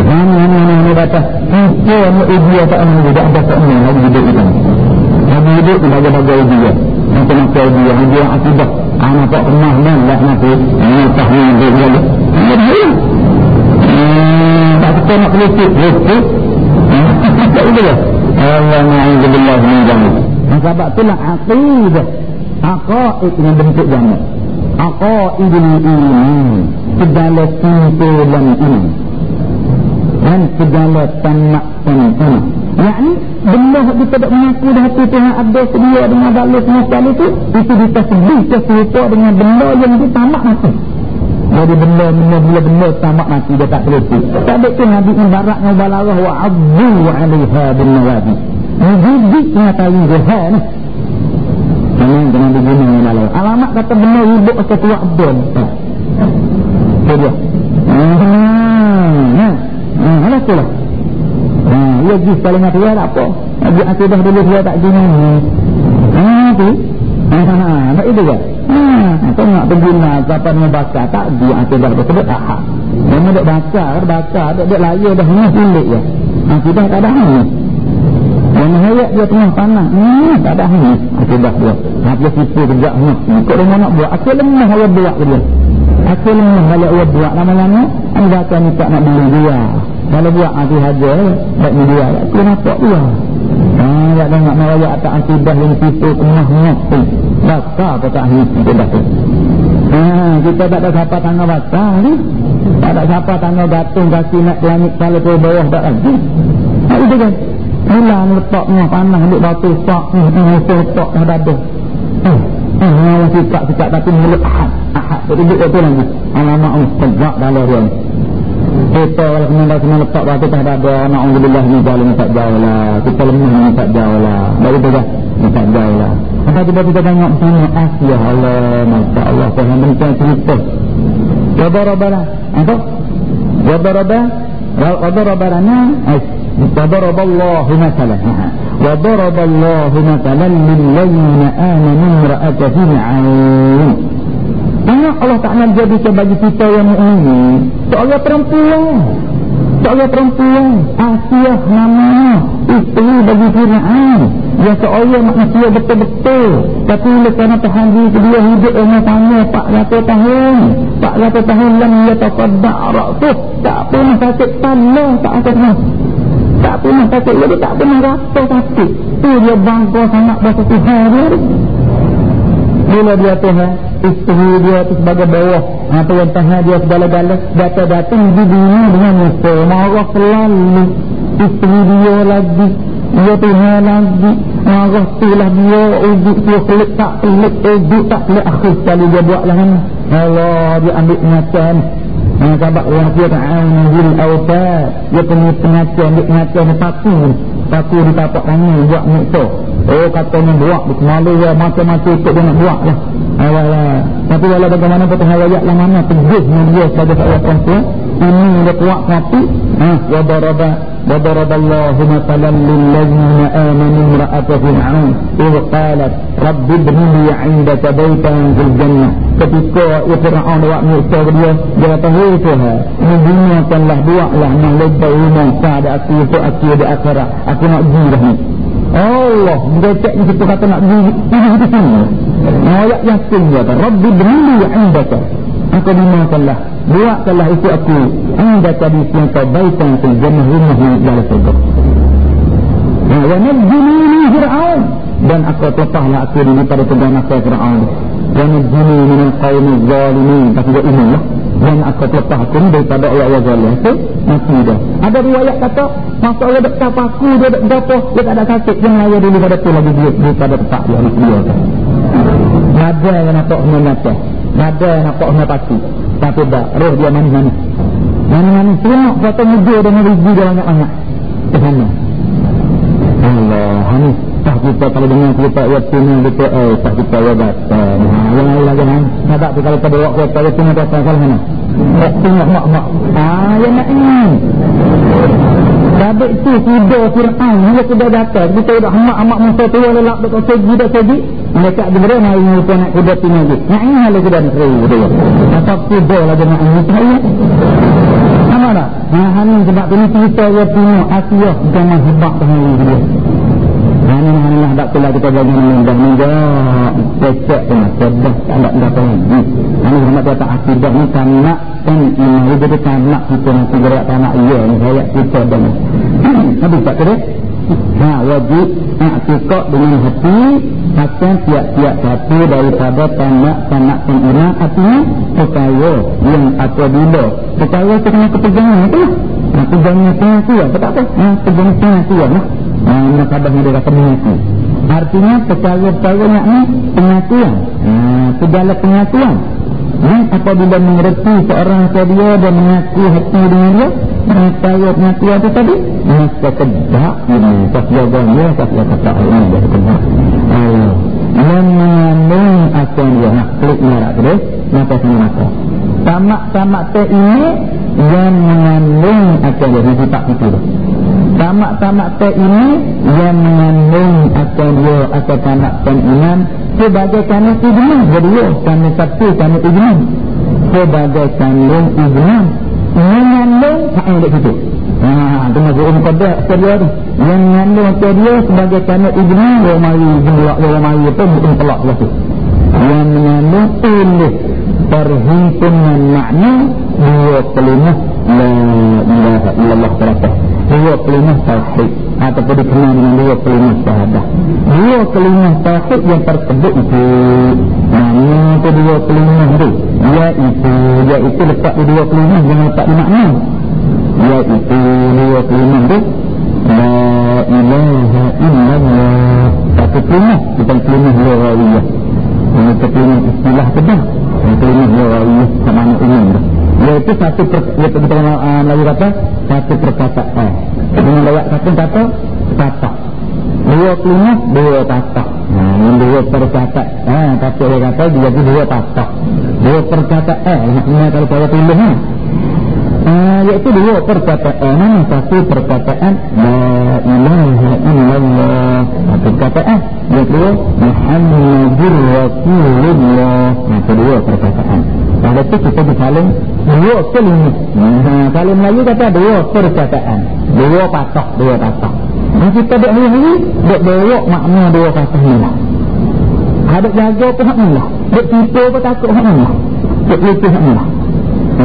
Mana kata kita dia tak ada tak lagi hidup itu. Lagi hidup di bagai-bagai dia. Macam-macam dia akibat. Anak tak pernah lah nanti. Tahun dia. Tak kita nak politik. Tak itu lah. Allah na'udzubillah min dzalik. Sebab itulah aqidah. Aqaid dengan bentuk jamak. Aqaidul iman. Segala simpulan iman. Dan segala tamak-tamak iman. Yakni benda kita tak mengaku dah hati Tuhan ada sedia dengan balas semasa itu kita sedih serupa dengan benda yang ditamak mati. Jadi benda tamak mati dia tak terlepas. Sebab tu Nabi ibarat ngabalarah wa abdu alaiha bin nawadi. Menjijik dengan tali dia ni. Jangan diguna dalam alamat kata benda hidup ketua abdul. Itu dia. Alah tu lah. Dia pergi sekali dengan dia tak apa. Dia akidah dulu dia tak gini. Itu. Tak itu ke? Kau nak pergi nak siapa nak baca tak dia akidah tersebut ahad. Dia nak baca. Dia layar dah ni sulit je. Akidah tak ada ni. Yang hayat dia tengah panah. Tak ada ni. Akidah dia. Dia sipu kerja ni. Kau dia nak buat. Aku lemah dia buat dia. Aku lemah dia buat. Namanya ni baca ni tak nak beli dia. Kalau buat hati haja tak media aku nampak dia. Ya dah nak merayak atas akidah yang situ tengah-tengah tu. Baca apa tak ni kita tu. Kita tak ada siapa tangga baca ni. Tak ada siapa tangga gantung kaki nak langit kalau ke bawah tak lagi. Itu kan. Mula letak tengah panah duk batu sak letak dah dada. Sikap tapi mulut ahad. Jadi itu lagi. Alamak tegak dalam dia. Kita kalau kena letak batu tak ada. Na'udzubillah ni zalim tak jauh lah. Kita lemah ni tak jauh lah. Dari itu dah ni tak jauh lah. Apa kita tengok sana ya Allah, masya Allah. Tuhan berikan cerita. Wadarabana. Apa? Wadarabalana. Wadaraballahu masalah. Wadaraballahu masalah lilladzina amanu imra'ata fir'aun. Tengok Allah Ta'ala jadikan bagi kita yang mukmin seorang perempuan Asiah namanya isteri bagi Fir'aun. Dia seorang manusia betul-betul, tapi kerana Tuhan dia hidup dengan sana 400 tahun lam yataqadda ra'suh, tak pernah sakit tanah, tak pernah sakit, jadi tak pernah rasa sakit. Tu dia bangga sangat bahasa Tuhan dia. Bila dia Tuhan isteri dia tu sebagai bawah apa yang Tuhan dia segala-gala datang di dunia dengan muka marah selalu. Isteri dia lagi dia Tuhan lagi marah tu lah dia ujuk dia pelik tak akhir sekali dia buat lah ni. Allah dia ambil pengacan sebab orang dia ta'amil awtad dia punya pengacan ni paku di tapak tangan buat muka. Katanya buat malu ya macam-macam ikut dia nak buat lah. Tapi walau bagaimana pun hayat lah mana teguh dia sebagai seorang perempuan ini dia kuat hati. Wadaraballahu matalan lilladzina amanu imra'ata fir'aun idh qalat rabbi ibni li 'indaka baytan fil jannah. Ketika Fir'aun buat muka dia kata hei Tuhan gunakanlah buatlah nak lebar rumah pada aku di akhirat aku nak pergi dah ni. Allah mereka ni kita kata nak pergi di sini. Ayat yakin dia kata rabbi ibni li 'indaka aku gunakanlah buatkanlah itu aku indaka di sini baytan fil jannah rumah di dalam surga. Wa najini min Fir'aun dan aku lepaslah aku daripada pegangan Fir'aun. Wa najini min al-qaumil zalimin. Tapi dia ini lah. Dan aku lepas aku daripada orang-orang zalim. So, mati dah. Ada riwayat kata masa orang dek paku dia dek gapo dia tak ada sakit dia melaya dulu pada tu lagi dia daripada tempat dia ni dia. Ada yang nampak menata. Ada yang nampak menapati. Tapi tak roh dia mana-mana. Mana-mana semua kata muda dengan rezeki dia banyak-banyak. Ke sana. Allah, Hanif. Tak kita kalau dengar kita yakin kita tak kita wabat. Yang lain lagi kan. Nampak tu kalau kita bawa kereta kita nak pasal mana? Tengok mak. Yang nak ini. Sabit tu kuda Fir'aun dia sudah datang. Kita dah amak masa tu lelak dekat segi. Mereka ada berapa hari ni nak kuda tu lagi. Yang ini halus kuda ni. Apa kuda lagi nak ini. Apa dah? Ini sebab tu ni cerita dia punya Asiah jangan hebat dengan dia. Ini nak pula kita bagi menjak cecek tu nak cerdas tak ada apa lagi. Ini sebab kata akidah ni kanak kan ini jadi kanak kita nak gerak kanak ia ni saya kita dah. Habis tak kira? Wajib i'tiqad dengan hati akan tiap-tiap satu daripada kanak-kanak pengiman artinya percaya yang apabila percaya itu kena kepegangan itu lah. Kepegangan pengakuan tak apa. Kepegangan pengakuan lah. Kadang dia kata mengaku. Artinya percaya ni pengakuan. Segala pengakuan. Apabila mengerti seorang sedia dan mengaku hati dengan dia, percaya pengakuan itu tadi, maka kedak ini kesjaganya kata ini dia kedak. Yang mengandung akan dia nak klik merah terus, maka maka. Tamak-tamak ini yang mengandung akan dia tak itu. Tamak-tamak ini yang mengandung akan dia akan anak iman sebagai kanak ijman. Jadi kanak satu kanak ijman sebagai kanak ijman mengandung tak ada situ. Itu maksud pada dia tu yang mengandung dia sebagai kanak ijman dia mari jumlah dia mari itu bukan pelak lah tu. Yang mengandung oleh perhimpunan makna dua kalimah la ilaha illallah terasa. Dua kalimah tauhid ataupun dikenal dengan dua kalimah syahadah. Dua kalimah tauhid yang tersebut itu nama itu dua kalimah itu iaitu letak di dua kalimah jangan letak di makna. Iaitu dua kalimah itu la ilaha illallah. Satu kalimah bukan kalimah lughawiyah. Ini kalimah istilah kedua. Kalimah lughawiyah sama makna umum. Iaitu satu kita Melayu kata satu perkataan. Dengan lewat satu kata dua kalimah dua kata. Ini dua perkataan. Tapi dia kata dia dua kata. Dua perkataan. Maksudnya kalau saya tulis iaitu dua perkataan. Satu perkataan la ilaha illallah. Satu perkataan. Yang kedua Muhammadur Rasulullah. Itu dua perkataan. Pada itu kita bersaling dua kalimah. Kalau Melayu kata dua perkataan, dua patah. Dan kita dek hari dek bawa makna dua patah ni lah. Ada jaga pun hak ni lah. Dek tipu pun takut hak ni lah. Dek lupa hak ni lah.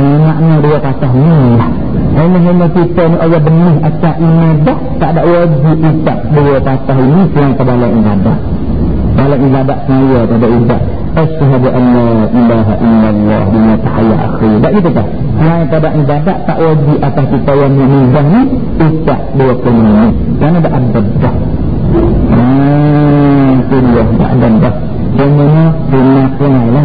Makna dua patah ni lah. Hanya kita ni ayah benih asal ibadah tak ada wajib ucap dua patah ini selain kedalam ibadah. Dalam ibadat saya pada ibadat asyhadu an la ilaha illallah bima tahayya akhir. Tak gitu tak? Selain pada ibadat tak wajib atas kita yang menizah ni ucap dua kalimah. Kerana ada adat. Itu dia tak ada dah. Sebenarnya sunat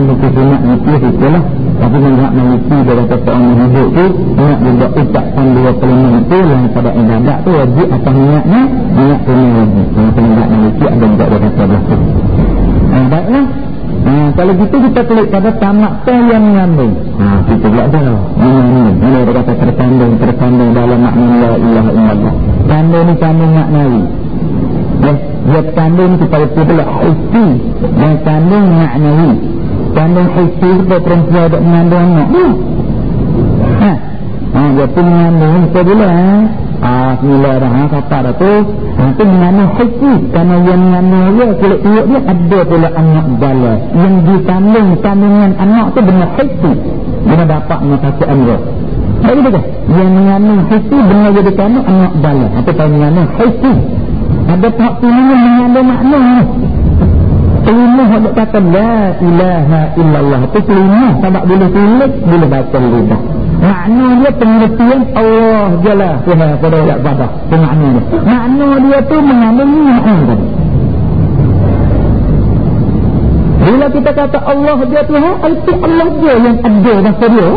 bukan sunat itu lah. Tapi menghak maliki dia kata seorang hidup tu nak juga ucapkan dua kalimah itu yang pada ibadat tu wajib atas niatnya niat punya wajib. Yang penghak maliki ada juga dia kata berlaku. Baiklah. Kalau gitu kita klik pada tamak yang mengandung. Kita pula dah. Ini dia kata terkandung dalam makna la ilaha illallah. Kandung ni kandung maknawi. Dia kandung kita itu pula hissi dan kandung maknawi. Kandung hissi itu perempuan ada mengandung anak. Dia pun mengandung kita pula. Bismillah kata dah tu. Itu mengandung hissi. Kerana yang mengandung dia kulit iuk dia ada pula anak jala. Yang dikandung kandungan anak tu benar hissi. Dia dapat mengatasian dia. Jadi betul. Yang mengandung hissi benar jadi kandung anak jala. Itu kalau mengandung hissi. Ada tahap tulisan mengandung makna. Tulisan ada kata la ilaha illallah. Itu tulisan sebab boleh tulis, boleh baca lidah. Makna dia pengertian Allah Jalla Tuhan pada ayat pada. Itu makna dia. Makna dia tu mengandung makna. Bila kita kata Allah dia Tuhan, itu Allah dia yang ada bahasa dia.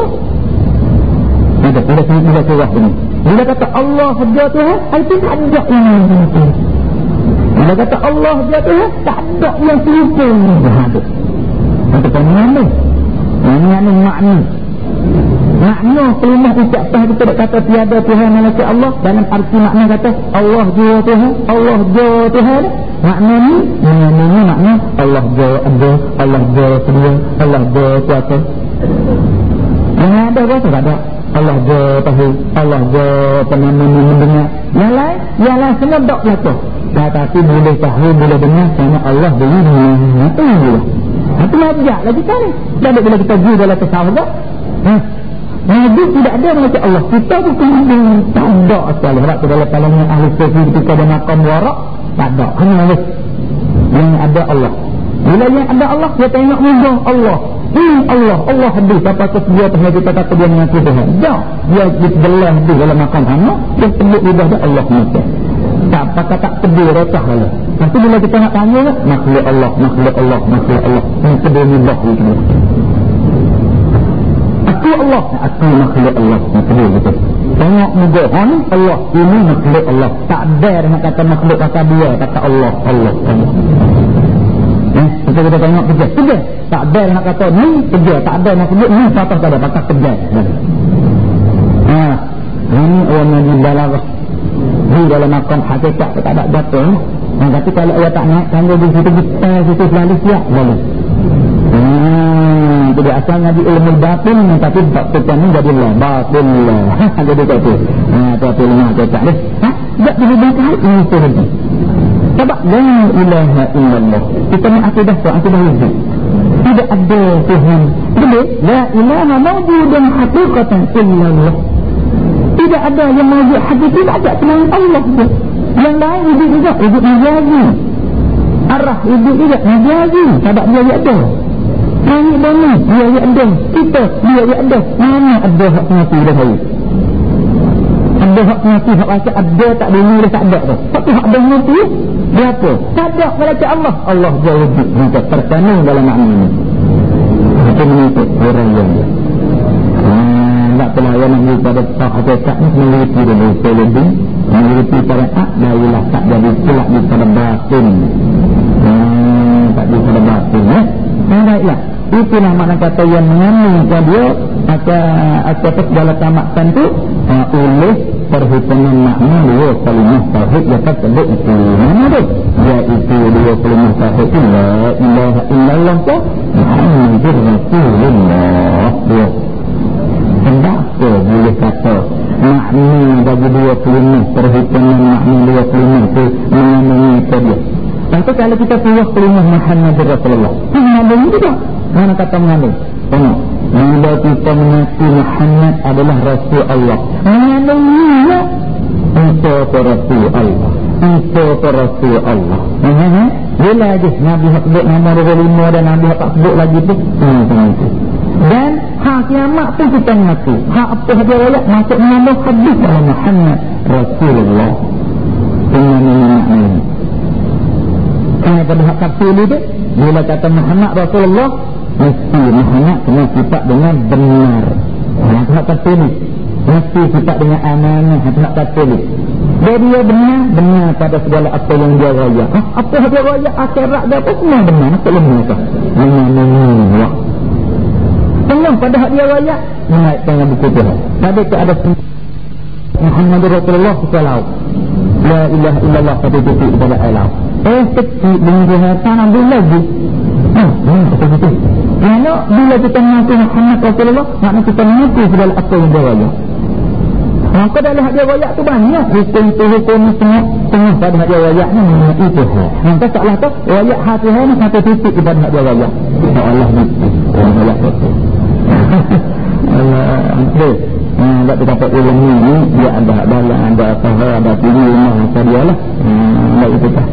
Tidak surah ini. Bila kata Allah dia Tuhan, itu tak ada ini. Bila kata Allah dia Tuhan, tak ada yang serupa ini. Itu kan mengandung. Mengandung makna. Makna kelimah ucapan kita tak kata tiada Tuhan melainkan Allah. Dalam arti makna kata Allah jua Tuhan, Allah jua Tuhan. Makna ni mengandungi makna Allah jua ada, Allah jua sedia, Allah jua kuasa. Yang ada apa? Tak ada. Allah je tahu, Allah je pernah mendengar. Yang lain semua tak belakang. Tetapi boleh tahu, boleh dengar kerana Allah beri dunia. Itu majak lagi kan. Dan bila kita pergi dalam tasawuf tak? Nabi tidak ada macam Allah. Kita bukan tak ada sekali. Sebab tu dalam kalangan ahli sufi ketika ada makam warak, tak ada. Hanya yang ada Allah. Bila yang ada Allah, dia tengok mudah Allah. Allah habis. Apa kesedia tengah kita kata dia mengaku Tuhan. Tak. Dia disebelah di dalam makam anak, dia sebut mudah dia Allah macam. Tak pakai tak sedih recah lah. Nanti bila kita nak tanya, makhluk Allah. Ini sedih mudah itu. Aku Allah, aku makhluk Allah. Makhluk betul. Tengok mudah ni Allah, ini makhluk Allah. Tak ada nak kata makhluk kata dia, kata Allah. Kita tengok kerja. Tak ada nak kata ni kerja, tak ada nak sebut ni patah tak ada, patah kerja. Ini orang Nabi Balaghah. Di dalam makam hakikat tak ada jatuh. Tapi kalau dia tak naik tangga di situ selalu siap boleh. Jadi asalnya di ilmu batin, tapi batin ni jadi batin lah. Jadi tak tu. Tapi ilmu hakikat ni. Tak boleh baca ini tu. Sebab la ilaha illallah. Kita ni akidah itu. Tidak ada Tuhan. Jadi la ilaha mawjudan haqiqatan illallah. Tidak ada yang mawjud hakiki, tak ada selain Allah. Yang lain wujud juga, wujud majazi. Arah wujud juga majazi. Sebab dia ada. Langit bumi dia ada. Kita dia ada. Mana ada hak mati dah hari? Ada hak mati, hak rasa ada tak dulu dah tak ada tu. Tapi hak ada mati dia apa? Tak ada kepada Allah. Allah dia wujud. Kita tertanam dalam makna ini. Itu mengikut orang yang tak pelayanan daripada hakikat ni meneliti dulu selebih meneliti pada la ilah tak jadi silap daripada batin tak daripada batin baiklah itulah makna kata yang mengandungkan dia akan segala tamatkan tu oleh perhubungan makna dua kalimah tauhid yang tersebut itu mana tu iaitu dua kalimah tauhid itu la ilaha illallah tu Muhammadur Rasulullah dia kenapa boleh kata makna bagi dua kalimah perhubungan makna dua kalimah itu mengandungi dia. Tapi kalau kita keluar kalimah Muhammadur Rasulullah mengandungi juga mana kata mengandung bila kita mengaku Muhammad adalah Rasul Allah mengandungi itu Rasul Allah itu Rasul Allah bila aja Nabi sebut nama Rasulullah dan Nabi tak sebut lagi tu dan hak kiamat pun kita mengaku. Hak apa dia ayat masuk menambah hadis dalam Muhammad Rasulullah. Ini. Pada hak tafsir itu, bila kata Muhammad Rasulullah, mesti Muhammad kena sifat dengan benar. Hak tafsir ini. Mesti sifat dengan amanah. Hak tafsir ini. Dia benar pada segala apa yang dia raya. Apa dia raya akhirat dia apa semua benar. Maksudnya benar. Benar. Tengah pada hak dia rakyat menaikkan buku Tuhan. Pada itu ada Muhammad Rasulullah SAW la ilaha illallah pada titik kepada Allah kecil dengan Tuhan ambil lagi betul-betul kerana bila kita mengaku Muhammad Rasulullah maknanya kita mengaku segala apa yang dia rakyat maka dalam hak dia rakyat tu banyak hukum semua pada hak dia rakyat ni mengenai Tuhan maka seolah tu rakyat hak Tuhan satu titik kepada hak dia rakyat Allah ni orang rakyat betul Allah sebab dia kata ilmu ni dia ada dalam ada apa ada pilih rumah apa dia lah itu tak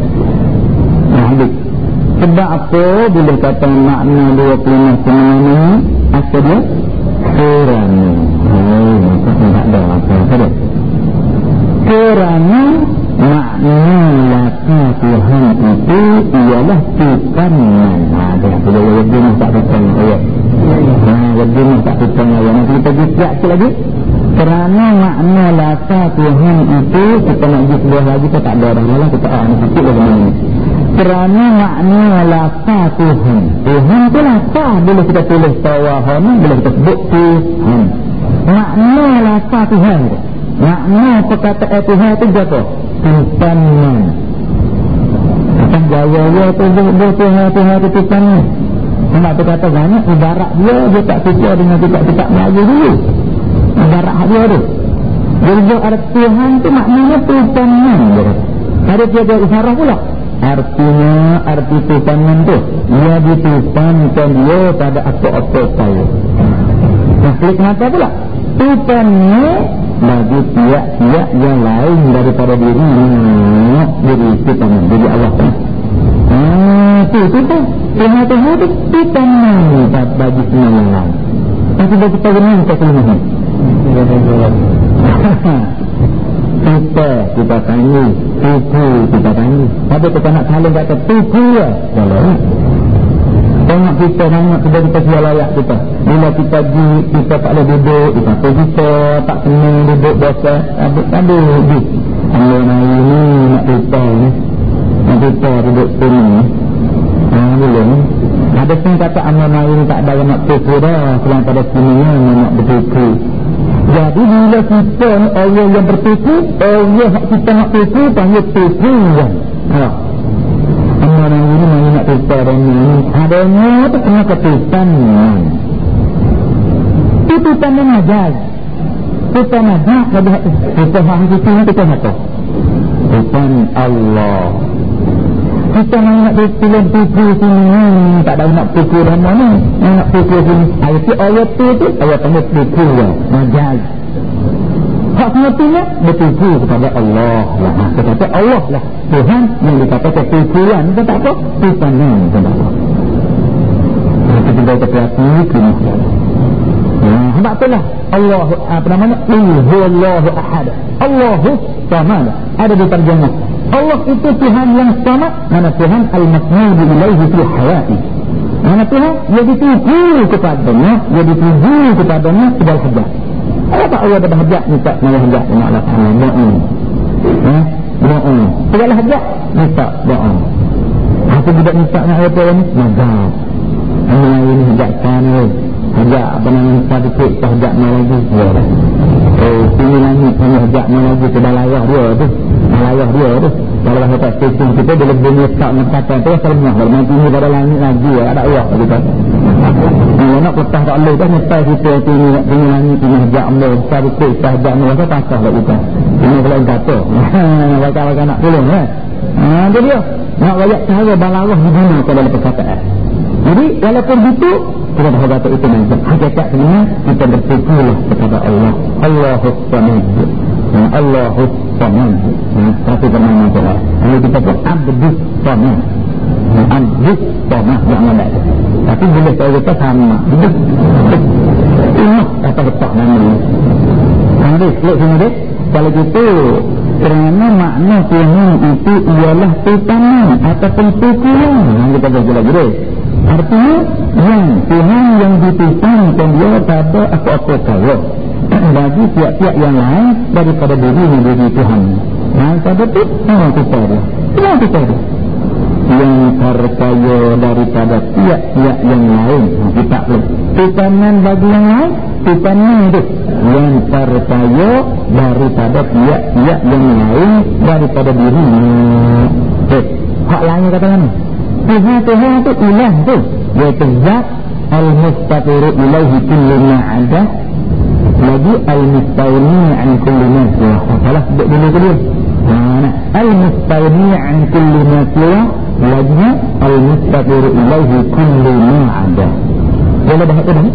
sebab apa bila kata makna 25 semuanya ni asal dia kerana maka tak ada apa kerana makna laka Tuhan itu ialah tukanan dia boleh wajib tak tukang ayat wajib tak tukang ayat nanti kita siap lagi kerana makna laka Tuhan itu kita nak pergi sebelah lagi kita tak ada dah lah kita sikit lagi ni kerana makna laka Tuhan tu laka boleh kita tulis tawahan boleh kita sebut Tuhan makna laka Tuhan makna perkataan Tuhan itu apa? Tukanan akan gaya tu Tuhan itu tukanan sebab dia kata banyak ibarat dia tak suka dengan tidak Melayu dulu Ibarat dia tu. Jadi arti Tuhan tu maknanya Tuhanan dia. Ada tiada isyarat pula. Artinya arti Tuhanan tu dia dituhankan dia pada apa-apa saya. Maksud kenapa pula? Tuhannya bagi tiap-tiap yang lain daripada dirinya. Jadi Tuhanan, jadi Allah. Itu Tuhan tu Tuhanan bagi semua yang lain. Nanti bagi kita benar kita kelemahan. Kita tanya, tuku kita tanya. Ada kita nak saling kata tuku ya. Kalau tengok kita banyak sudah kita jual layak kita. Bila kita tak boleh duduk, kita tak senang duduk biasa. Aduh, Allah ini nak kita ni. Nak kita duduk sini. Belum. Ada pun kata amal ini tak ada yang nak tuku dah. Selain pada sini nak bertuku. Jadi bila kita Allah yang bertuku, Allah kita nak tuku, panggil tuku kan. Amal ini nak tuku dan ini. Adanya tu kena ketukan. Tukukan yang majaz. Tukukan majaz. Tukukan yang itu kita nak. Tukukan Allah. Kita nak tuku sini, tak ada nak tuku dah mana, nak tuku sini. Ayat tu ayat panggil tuku ya, majaz. Hak semestinya bertuku kepada Allah lah. Kata Allah lah Tuhan yang dikatakan tukuan, itu tak apa? Tuhan yang kepada Allah. Kita juga terperhati kena. Sebab itulah Allah apa namanya? Allahu Ahad. Allahu Samad. Ada di terjemah. Allah itu Tuhan yang sama. Mana Tuhan al-masnud ilaihi fi hayati. Mana Tuhan yang dituju kepadanya, yang dituju kepadanya segala hajat. Apa Allah ada hajat minta segala hajat dengan Allah Taala. Doa. Segala hajat minta doa. Apa tidak minta nak apa ni? Mazhab. Ini hajat sana. Hajat apa namanya sedikit hajat lagi. Sini langit hajat lagi ke dalayah dia tu. Dalayah dia tu. Kalau kita stesen kita dia lebih letak mengatakan tu salah. Kalau nanti ni pada langit lagi ada Allah kita. Kalau nak petah tak boleh dah nyata kita ini langit ini hajat Allah sedikit hajat Allah tu pasal lah kita. Ini kalau kata. Baca-baca nak tolong kan. Jadi dia nak banyak cara balawah digunakan dalam perkataan. Jadi walaupun itu kita dah kata itu nanti hakikat sebenarnya kita bersyukurlah kepada Allah. Allahus Samad. Allahus Samad. Satu bernama Allah. Kalau kita pun Abdus Samad. Abdus Samad yang ada. Tapi boleh saya kata sama. Ini kata letak nama ini. Hadis, lihat sini dek. Kalau gitu kerana makna Tuhan itu ialah Tuhan ataupun Tuhan yang kita belajar lagi dek. Artinya yang Tuhan yang dituhankan dia pada apa-apa kaya bagi tiap-tiap yang lain daripada diri menjadi Tuhan. Pada itu kita dia yang terkaya daripada tiap-tiap yang lain. Kita boleh Tuhanan bagi yang lain, Tuhanan itu yang terkaya daripada tiap-tiap yang lain daripada dirinya. Hak lainnya katakan Tuhan itu ilah tu, iaitu zat al-mustaqiru ilaihi kullu ma ada, lagi al-mustawni an kulli ma siwa. Salah sebut dulu ke dia. Al-mustawni an kulli ma siwa, lagi al-mustaqiru ilaihi kullu ma ada. Boleh dah tu dah.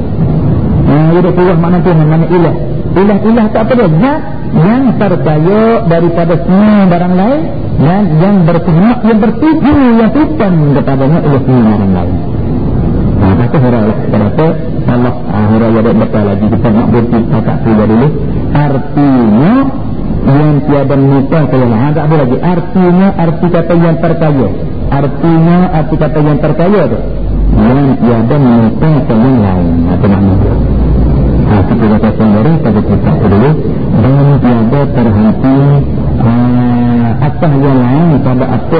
Dia keluar mana Tuhan, mana ilah. Ilah tak apa dia, zat yang terkaya daripada semua barang lain dan yang berkehendak, yang bertuju, yang tujuan kepadanya oleh semua barang lain. Kata hurailah kepada Allah. Hurailah ada betul lagi kita nak bercerita kat sini dulu. Artinya yang tiada muka kaya lain. Tak ada lagi. Artinya arti kata yang terkaya. Artinya arti kata yang terkaya tu yang tiada muka kaya lain. Apa maknanya? Kita kata sendiri pada kita dulu dan tiada terhenti apa yang lain pada apa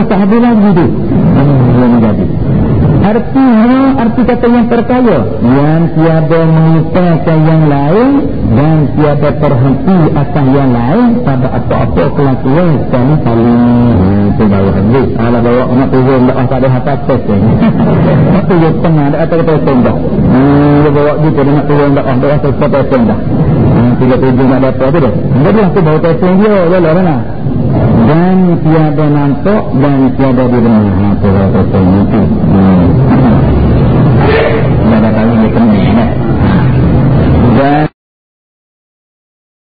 tak ada lagi tu yang menjadi arti kata yang terkaya yang tiada melupakan yang lain dan tiada terhenti atas yang lain pada apa-apa kelakuan sekali-kali. Itu baru habis. Kalau bawa nak turun tak ada atas testing. Itu yang tengah ada atas testing dah. Dia bawa gitu dia nak turun tak ada atas testing dah. 37 nak dapat tu dah. Jadi aku bawa testing dia lelah mana. Dan tiada nampak dan tiada didengar. Itu testing itu.